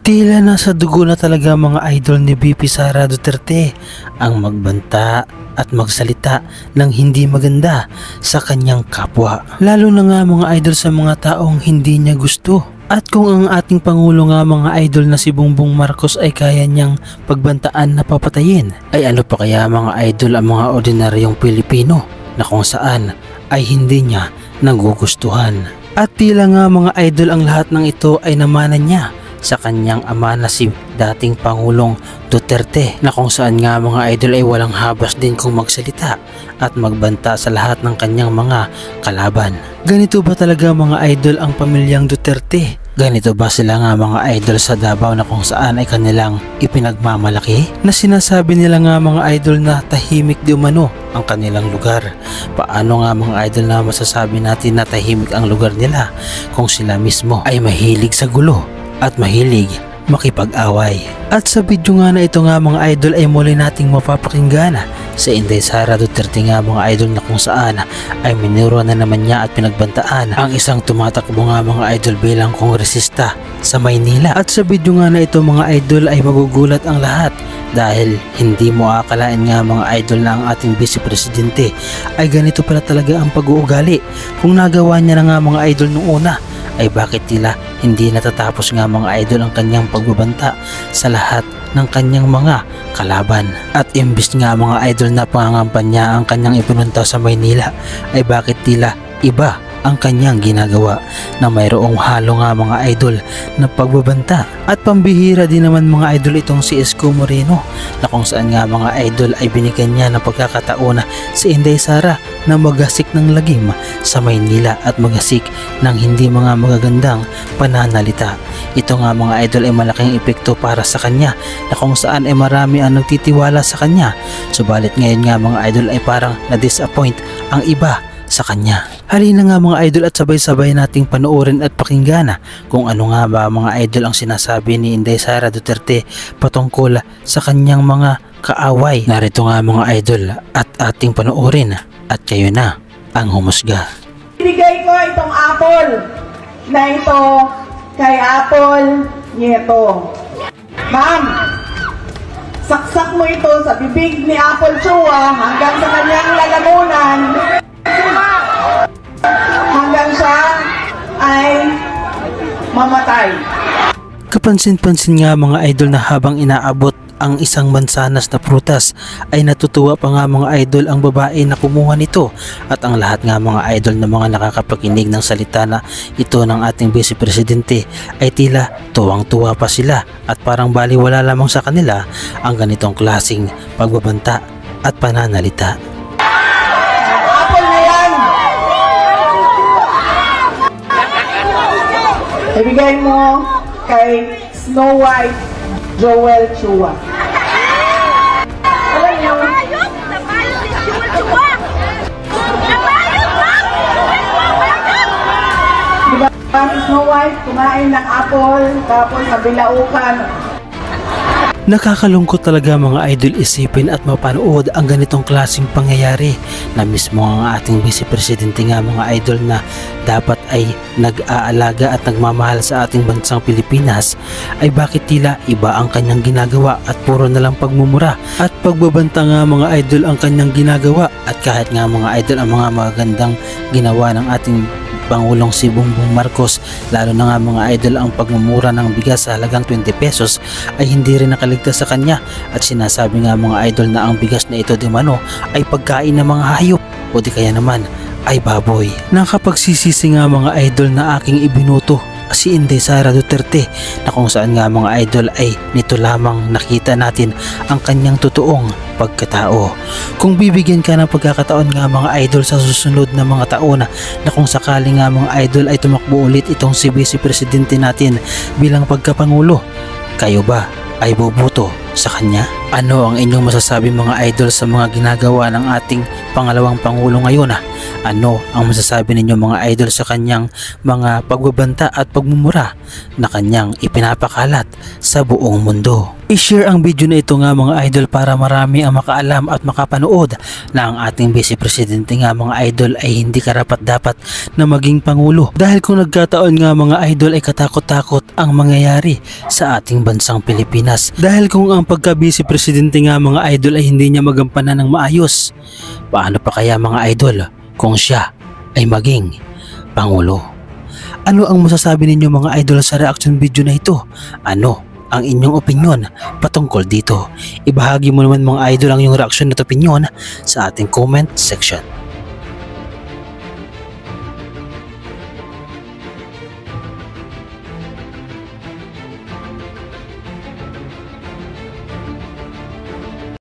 Tila nasa dugo na talaga mga idol ni VP Sara Duterte ang magbanta at magsalita ng hindi maganda sa kanyang kapwa. Lalo na nga mga idol sa mga taong hindi niya gusto. At kung ang ating Pangulo nga mga idol na si Bongbong Marcos ay kaya niyang pagbantaan na papatayin, ay ano pa kaya mga idol ang mga ordinaryong Pilipino na kung saan ay hindi niya nagugustuhan. At tila nga mga idol ang lahat ng ito ay namanan niya sa kanyang ama na si dating Pangulong Duterte, na kung saan nga mga idol ay walang habas din kung magsalita at magbanta sa lahat ng kanyang mga kalaban. Ganito ba talaga mga idol ang pamilyang Duterte? Ganito ba sila nga mga idol sa Davao na kung saan ay kanilang ipinagmamalaki? Na sinasabi nila nga mga idol na tahimik di umano ang kanilang lugar. Paano nga mga idol na masasabi natin na tahimik ang lugar nila kung sila mismo ay mahilig sa gulo at mahilig makipag-away? At sa video nga na ito nga mga idol ay muli nating mapapakinggan sa Inday Sara Duterte nga mga idol na kung saan ay minuro na naman niya at pinagbantaan ang isang tumatakbo nga mga idol bilang kongresista sa Maynila. At sa video nga na ito mga idol ay magugulat ang lahat dahil hindi mo akalain nga mga idol na ang ating Vice Presidente ay ganito pala talaga ang pag-uugali. Kung nagawa niya na nga mga idol nung una, ay bakit tila hindi natatapos nga mga idol ang kanyang pagbabanta sa lahat ng kanyang mga kalaban? At imbis nga mga idol na pangangampanya ang kanyang ipinunta sa Maynila, ay bakit tila iba ang kanyang ginagawa na mayroong halo nga mga idol na pagbabanta? At pambihira din naman mga idol itong si Isko Moreno na kung saan nga mga idol ay binigyan niya ng pagkakataon si Inday Sara na magasik ng lagim sa Maynila at magasik ng hindi mga magagandang pananalita. Ito nga mga idol ay malaking epekto para sa kanya na kung saan ay marami ang nagtitiwala sa kanya. Subalit ngayon nga mga idol ay parang na-disappoint ang iba sa kanya. Halina nga mga idol at sabay-sabay nating panoorin at pakinggan kung ano nga ba mga idol ang sinasabi ni Inday Sara Duterte patungkol sa kanyang mga kaaway. Narito nga mga idol at ating panoorin at kayo na ang humusga. Ibigay ko itong apple na ito kay Apple Nieto. Ma'am, saksak mo ito sa bibig ni Apple Chua hanggang sa kanyang lalamunan, hanggang siya ay mamatay. Kapansin-pansin nga mga idol na habang inaabot ang isang mansanas na prutas ay natutuwa pa nga mga idol ang babae na kumuha nito, at ang lahat nga mga idol na mga nakakapakinig ng salita na ito ng ating Vice Presidente ay tila tuwang-tuwa pa sila at parang baliwala lamang sa kanila ang ganitong klaseng pagbabanta at pananalita. Apple na yan! Ibigay mo kay Snow White Joel Chua. Diba ang Snow White kumain ng apple tapos nabilaukan? Nakakalungkot talaga mga idol isipin at mapanood ang ganitong klaseng pangyayari na mismo ang ating Vice Presidente nga mga idol na dapat ay nag-aalaga at nagmamahal sa ating bansang Pilipinas, ay bakit tila iba ang kanyang ginagawa at puro na lang pagmumura at pagbabanta nga mga idol ang kanyang ginagawa. At kahit nga mga idol ang mga magandang ginawa ng ating Pangulong si Bongbong Marcos, lalo na nga mga idol ang pagmumura ng bigas sa halagang 20 pesos, ay hindi rin nakaligtas sa kanya. At sinasabi nga mga idol na ang bigas na ito di mano ay pagkain ng mga hayop o di kaya naman ay baboy. Nakapagsisisi nga mga idol na aking ibinuto si Inday Sara Duterte na kung saan nga mga idol ay nito lamang nakita natin ang kanyang totoong pagkatao. Kung bibigyan ka ng pagkakataon nga mga idol sa susunod na mga taon na kung sakali nga mga idol ay tumakbo ulit itong si Vice Presidente natin bilang pagkapangulo, kayo ba ay boboto sa kanya? Ano ang inyong masasabi mga idol sa mga ginagawa ng ating pangalawang pangulo ngayon? Ano ang masasabi ninyo mga idol sa kanyang mga pagbabanta at pagmumura na kanyang ipinapakalat sa buong mundo? I-share ang video na ito nga mga idol para marami ang makaalam at makapanood na ang ating Vice Presidente nga mga idol ay hindi karapat-dapat na maging Pangulo. Dahil kung nagkataon nga mga idol ay katakot-takot ang mangyayari sa ating bansang Pilipinas. Dahil kung ang pagka-Vice Presidente nga mga idol ay hindi niya magampanan ng maayos, paano pa kaya mga idol kung siya ay maging Pangulo? Ano ang masasabi ninyo mga idol sa reaction video na ito? Ano ang inyong opinyon patungkol dito? Ibahagi mo naman mga idol ang iyong reaksyon at opinyon sa ating comment section.